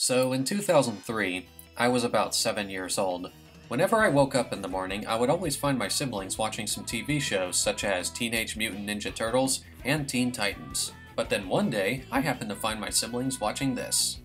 So in 2003, I was about 7 years old. Whenever I woke up in the morning, I would always find my siblings watching some TV shows such as Teenage Mutant Ninja Turtles and Teen Titans. But then one day, I happened to find my siblings watching this.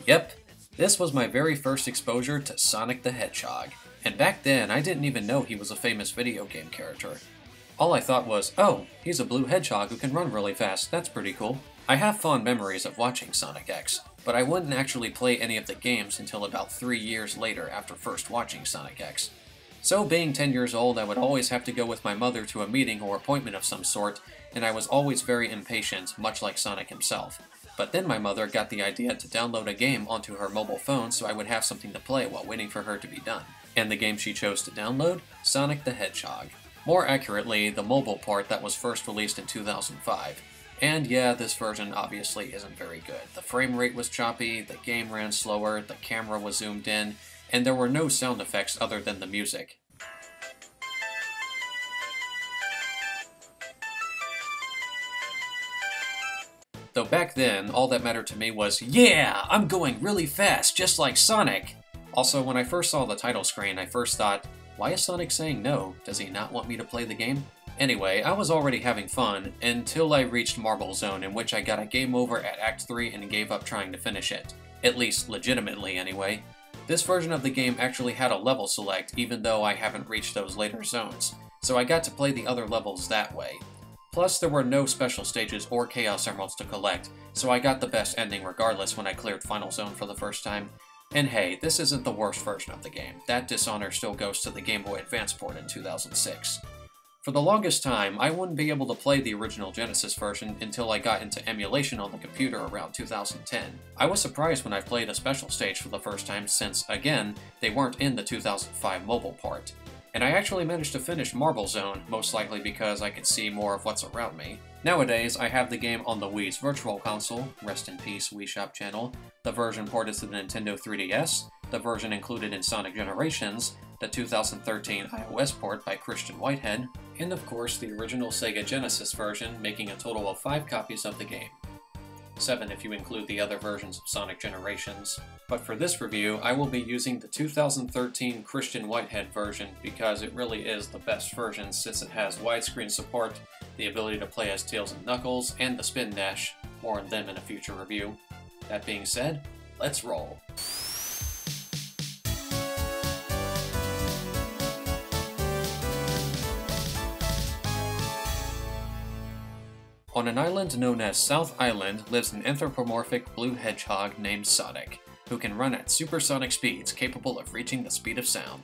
Yep, this was my very first exposure to Sonic the Hedgehog. And back then, I didn't even know he was a famous video game character. All I thought was, oh, he's a blue hedgehog who can run really fast, that's pretty cool. I have fond memories of watching Sonic X, but I wouldn't actually play any of the games until about 3 years later after first watching Sonic X. So being 10 years old, I would always have to go with my mother to a meeting or appointment of some sort, and I was always very impatient, much like Sonic himself. But then my mother got the idea to download a game onto her mobile phone so I would have something to play while waiting for her to be done. And the game she chose to download? Sonic the Hedgehog. More accurately, the mobile port that was first released in 2005. And yeah, this version obviously isn't very good. The frame rate was choppy, the game ran slower, the camera was zoomed in, and there were no sound effects other than the music. Though back then, all that mattered to me was, yeah, I'm going really fast, just like Sonic! Also, when I first saw the title screen, I first thought, why is Sonic saying no? Does he not want me to play the game? Anyway, I was already having fun, until I reached Marble Zone, in which I got a game over at Act 3 and gave up trying to finish it. At least, legitimately anyway. This version of the game actually had a level select, even though I haven't reached those later zones, so I got to play the other levels that way. Plus, there were no special stages or Chaos Emeralds to collect, so I got the best ending regardless when I cleared Final Zone for the first time. And hey, this isn't the worst version of the game. That dishonor still goes to the Game Boy Advance port in 2006. For the longest time, I wouldn't be able to play the original Genesis version until I got into emulation on the computer around 2010. I was surprised when I played a special stage for the first time since, again, they weren't in the 2005 mobile port. And I actually managed to finish Marble Zone, most likely because I could see more of what's around me. Nowadays, I have the game on the Wii's Virtual Console, rest in peace Wii Shop channel, the version ported to the Nintendo 3DS, the version included in Sonic Generations, the 2013 iOS port by Christian Whitehead, and of course the original Sega Genesis version, making a total of 5 copies of the game. 7 if you include the other versions of Sonic Generations. But for this review, I will be using the 2013 Christian Whitehead version because it really is the best version since it has widescreen support, the ability to play as Tails and Knuckles, and the spin dash. More on them in a future review. That being said, let's roll. On an island known as South Island lives an anthropomorphic blue hedgehog named Sonic, who can run at supersonic speeds capable of reaching the speed of sound.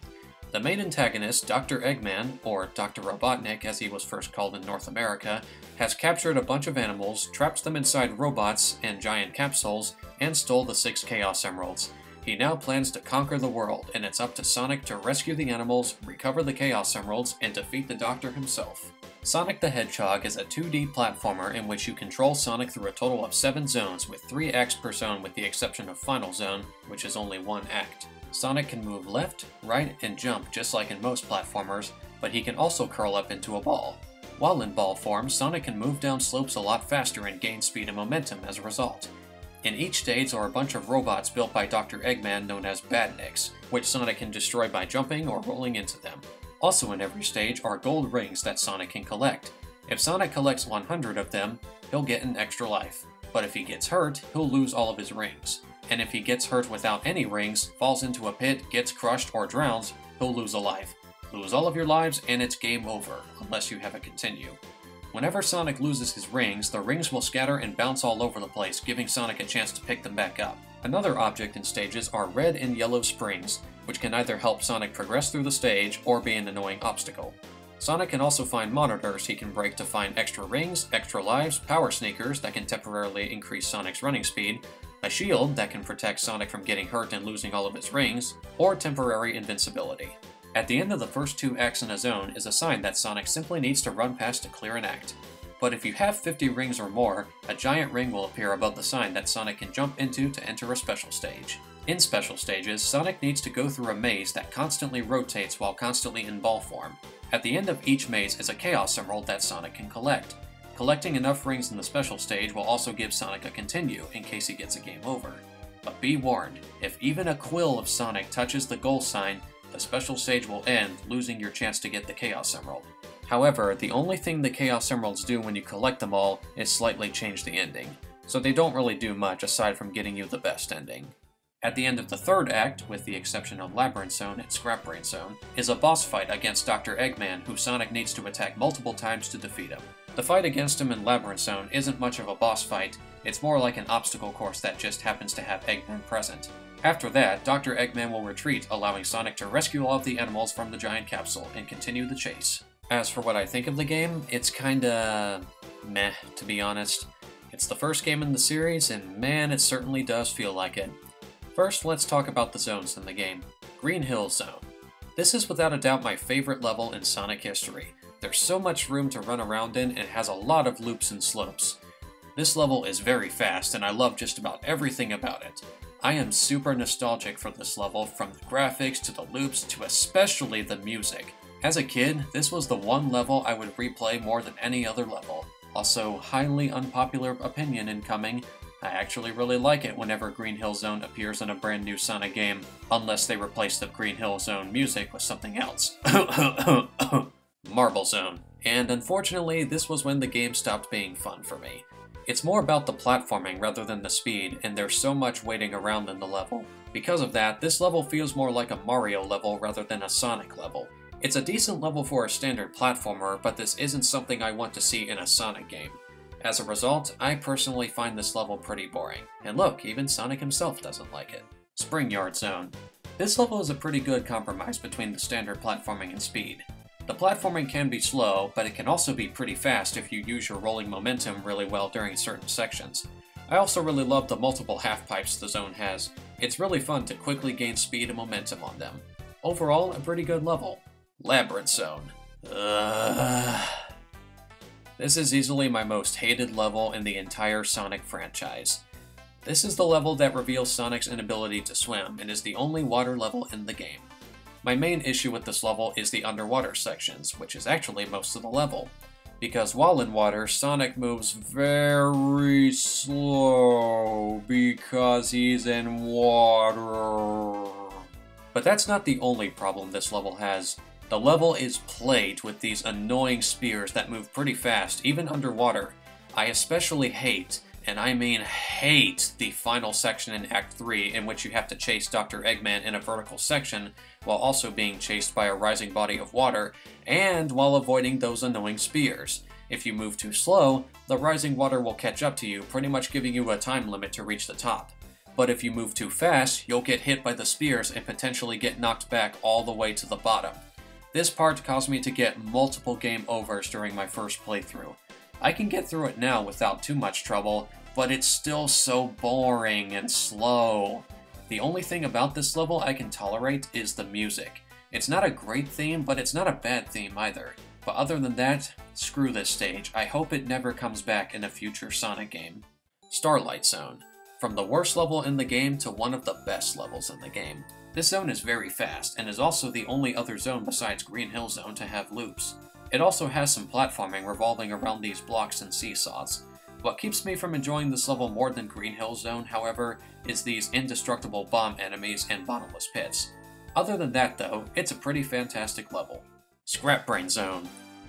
The main antagonist, Dr. Eggman, or Dr. Robotnik as he was first called in North America, has captured a bunch of animals, trapped them inside robots and giant capsules, and stole the 6 Chaos Emeralds. He now plans to conquer the world, and it's up to Sonic to rescue the animals, recover the Chaos Emeralds, and defeat the Doctor himself. Sonic the Hedgehog is a 2D platformer in which you control Sonic through a total of 7 zones with 3 acts per zone with the exception of Final Zone, which is only 1 act. Sonic can move left, right, and jump just like in most platformers, but he can also curl up into a ball. While in ball form, Sonic can move down slopes a lot faster and gain speed and momentum as a result. In each stage are a bunch of robots built by Dr. Eggman known as Badniks, which Sonic can destroy by jumping or rolling into them. Also in every stage are gold rings that Sonic can collect. If Sonic collects 100 of them, he'll get an extra life. But if he gets hurt, he'll lose all of his rings. And if he gets hurt without any rings, falls into a pit, gets crushed, or drowns, he'll lose a life. Lose all of your lives and it's game over, unless you have a continue. Whenever Sonic loses his rings, the rings will scatter and bounce all over the place, giving Sonic a chance to pick them back up. Another object in stages are red and yellow springs, which can either help Sonic progress through the stage or be an annoying obstacle. Sonic can also find monitors he can break to find extra rings, extra lives, power sneakers that can temporarily increase Sonic's running speed, a shield that can protect Sonic from getting hurt and losing all of his rings, or temporary invincibility. At the end of the first 2 acts in a zone is a sign that Sonic simply needs to run past to clear an act. But if you have 50 rings or more, a giant ring will appear above the sign that Sonic can jump into to enter a special stage. In special stages, Sonic needs to go through a maze that constantly rotates while constantly in ball form. At the end of each maze is a Chaos Emerald that Sonic can collect. Collecting enough rings in the special stage will also give Sonic a continue in case he gets a game over. But be warned, if even a quill of Sonic touches the goal sign, the special stage will end, losing your chance to get the Chaos Emerald. However, the only thing the Chaos Emeralds do when you collect them all is slightly change the ending, so they don't really do much aside from getting you the best ending. At the end of the third act, with the exception of Labyrinth Zone and Scrap Brain Zone, is a boss fight against Dr. Eggman who Sonic needs to attack multiple times to defeat him. The fight against him in Labyrinth Zone isn't much of a boss fight, it's more like an obstacle course that just happens to have Eggman present. After that, Dr. Eggman will retreat, allowing Sonic to rescue all of the animals from the giant capsule and continue the chase. As for what I think of the game, it's kinda meh, to be honest. It's the first game in the series, and man, it certainly does feel like it. First, let's talk about the zones in the game. Green Hill Zone. This is without a doubt my favorite level in Sonic history. There's so much room to run around in, and it has a lot of loops and slopes. This level is very fast, and I love just about everything about it. I am super nostalgic for this level, from the graphics to the loops to especially the music. As a kid, this was the one level I would replay more than any other level. Also, highly unpopular opinion incoming, I actually really like it whenever Green Hill Zone appears in a brand new Sonic game, unless they replace the Green Hill Zone music with something else. Marble Zone. And unfortunately, this was when the game stopped being fun for me. It's more about the platforming rather than the speed, and there's so much waiting around in the level. Because of that, this level feels more like a Mario level rather than a Sonic level. It's a decent level for a standard platformer, but this isn't something I want to see in a Sonic game. As a result, I personally find this level pretty boring. And look, even Sonic himself doesn't like it. Spring Yard Zone. This level is a pretty good compromise between the standard platforming and speed. The platforming can be slow, but it can also be pretty fast if you use your rolling momentum really well during certain sections. I also really love the multiple half-pipes the zone has. It's really fun to quickly gain speed and momentum on them. Overall, a pretty good level. Labyrinth Zone. This is easily my most hated level in the entire Sonic franchise. This is the level that reveals Sonic's inability to swim, and is the only water level in the game. My main issue with this level is the underwater sections, which is actually most of the level. Because while in water, Sonic moves very slow because he's in water. But that's not the only problem this level has. The level is plagued with these annoying spears that move pretty fast, even underwater. I especially hate, and I mean hate, the final section in Act 3 in which you have to chase Dr. Eggman in a vertical section while also being chased by a rising body of water, and while avoiding those annoying spears. If you move too slow, the rising water will catch up to you, pretty much giving you a time limit to reach the top. But if you move too fast, you'll get hit by the spears and potentially get knocked back all the way to the bottom. This part caused me to get multiple game overs during my first playthrough. I can get through it now without too much trouble, but it's still so boring and slow. The only thing about this level I can tolerate is the music. It's not a great theme, but it's not a bad theme either. But other than that, screw this stage. I hope it never comes back in a future Sonic game. Starlight Zone. From the worst level in the game to one of the best levels in the game. This zone is very fast, and is also the only other zone besides Green Hill Zone to have loops. It also has some platforming revolving around these blocks and seesaws. What keeps me from enjoying this level more than Green Hill Zone, however, is these indestructible bomb enemies and bottomless pits. Other than that though, it's a pretty fantastic level. Scrap Brain Zone.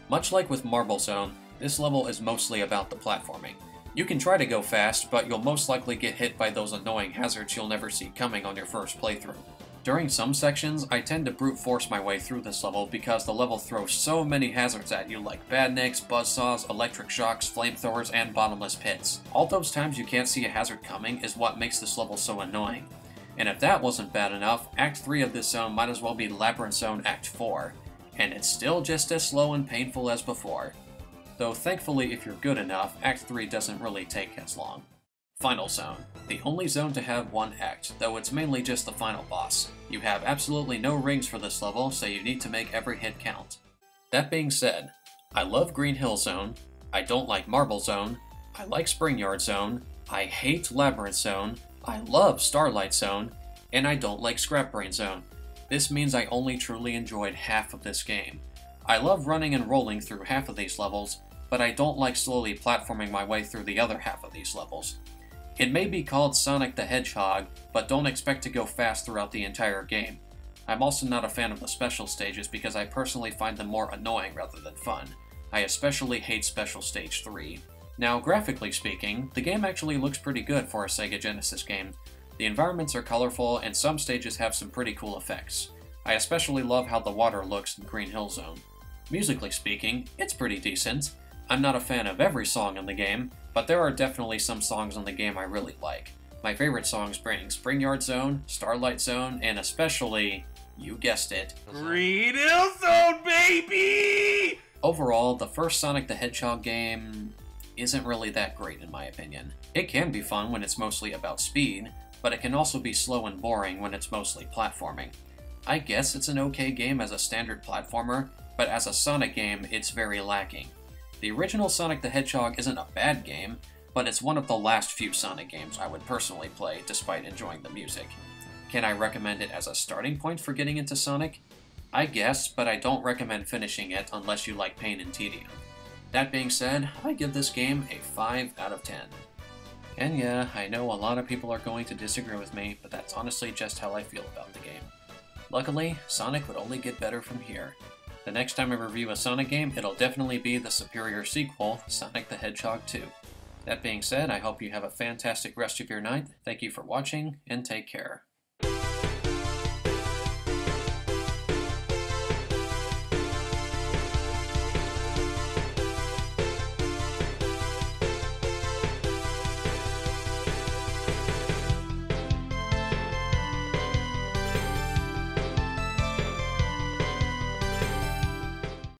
Much like with Marble Zone, this level is mostly about the platforming. You can try to go fast, but you'll most likely get hit by those annoying hazards you'll never see coming on your first playthrough. During some sections, I tend to brute force my way through this level because the level throws so many hazards at you like badniks, buzzsaws, electric shocks, flamethrowers, and bottomless pits. All those times you can't see a hazard coming is what makes this level so annoying. And if that wasn't bad enough, Act 3 of this zone might as well be Labyrinth Zone Act 4. And it's still just as slow and painful as before. Though thankfully if you're good enough, Act 3 doesn't really take as long. Final Zone. The only zone to have one act, though it's mainly just the final boss. You have absolutely no rings for this level, so you need to make every hit count. That being said, I love Green Hill Zone, I don't like Marble Zone, I like Spring Yard Zone, I hate Labyrinth Zone, I love Starlight Zone, and I don't like Scrap Brain Zone. This means I only truly enjoyed half of this game. I love running and rolling through half of these levels, but I don't like slowly platforming my way through the other half of these levels. It may be called Sonic the Hedgehog, but don't expect to go fast throughout the entire game. I'm also not a fan of the special stages because I personally find them more annoying rather than fun. I especially hate Special Stage 3. Now, graphically speaking, the game actually looks pretty good for a Sega Genesis game. The environments are colorful, and some stages have some pretty cool effects. I especially love how the water looks in Green Hill Zone. Musically speaking, it's pretty decent. I'm not a fan of every song in the game, but there are definitely some songs in the game I really like. My favorite songs bring Springyard Zone, Starlight Zone, and especially, you guessed it, Green Hill Zone, baby! Overall, the first Sonic the Hedgehog game isn't really that great in my opinion. It can be fun when it's mostly about speed, but it can also be slow and boring when it's mostly platforming. I guess it's an okay game as a standard platformer, but as a Sonic game, it's very lacking. The original Sonic the Hedgehog isn't a bad game, but it's one of the last few Sonic games I would personally play despite enjoying the music. Can I recommend it as a starting point for getting into Sonic? I guess, but I don't recommend finishing it unless you like pain and tedium. That being said, I give this game a 5 out of 10. And yeah, I know a lot of people are going to disagree with me, but that's honestly just how I feel about the game. Luckily, Sonic would only get better from here. The next time I review a Sonic game, it'll definitely be the superior sequel, Sonic the Hedgehog 2. That being said, I hope you have a fantastic rest of your night. Thank you for watching, and take care.